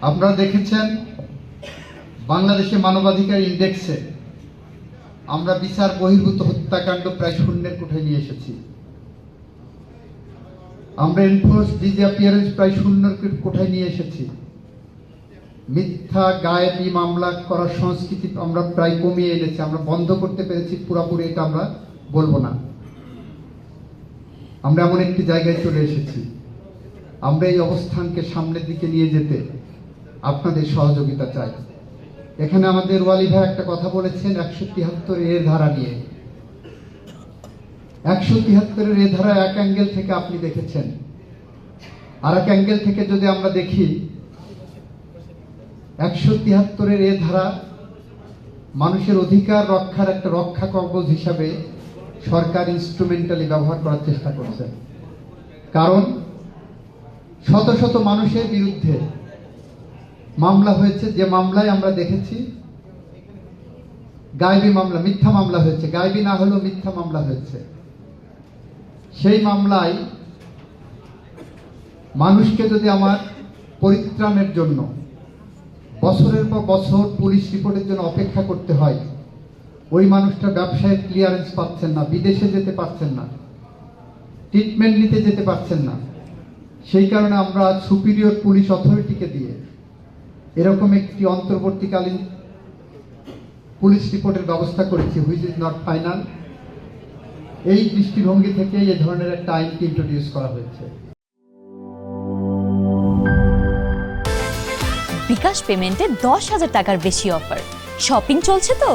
আপনারা দেখেছেন বাংলাদেশে মানবাধিকার ইন্ডেক্সে আমরা বিচার বহির্ভূত হত্যাকাণ্ড প্রায় শূন্যের কোঠায় নিয়ে এসেছি। আমরা এনফোর্স ডিসঅ্যাপিয়ারেন্স প্রায় শূন্যের কোঠায় নিয়ে এসেছি। মিথ্যা গায়েবী মামলা করার সংস্কৃতি আমরা প্রায় কমিয়ে এনেছি। আমরা বন্ধ করতে পেরেছি পুরোপুরি, এটা আমরা বলবো না। আমরা এমন একটি জায়গায় চলে এসেছি। আমরা এই অবস্থানকে সামনের দিকে নিয়ে যেতে আপনাদের সহযোগিতা চাই। এখানে আমাদের ওয়ালি ভাই একটা কথা বলেছেন 173 এর ধারা নিয়ে। 173 এর ধারা এক অ্যাঙ্গেল থেকে আপনি দেখেছেন, আর এক অ্যাঙ্গেল থেকে যদি আমরা দেখি 173 এর ধারা মানুষের অধিকার রক্ষার একটা রক্ষা কবচ হিসাবে সরকার ইনস্ট্রুমেন্টালি ব্যবহার করার চেষ্টা করছে। কারণ শত শত মানুষের বিরুদ্ধে মামলা হয়েছে, যে মামলায় আমরা দেখেছি গায়েবী মামলা, মিথ্যা মামলা হয়েছে, গায়েবী না হলেও মিথ্যা মামলা হয়েছে। সেই মামলায় মানুষকে যদি আমার পরিত্রাণের জন্য বছরের পর বছর পুলিশ রিপোর্টের জন্য অপেক্ষা করতে হয়, ওই মানুষটা ব্যবসায়ের ক্লিয়ারেন্স পাচ্ছেন না, বিদেশে যেতে পারছেন না, ট্রিটমেন্ট নিতে যেতে পারছেন না। সেই কারণে আমরা সুপিরিয়র পুলিশ অথরিটিকে দিয়ে এরকম একটি অন্তর্বর্তীকালীন পুলিশ রিপোর্টের ব্যবস্থা করেছি, হুইচ ইজ নট ফাইনাল। এই দৃষ্টিভঙ্গি থেকে এই ধরনের একটা আইনকে ইন্ট্রোডিউস করা হয়েছে। বিকাশ পেমেন্টে 10,000 টাকার বেশি অফার। শপিং চলছে তো।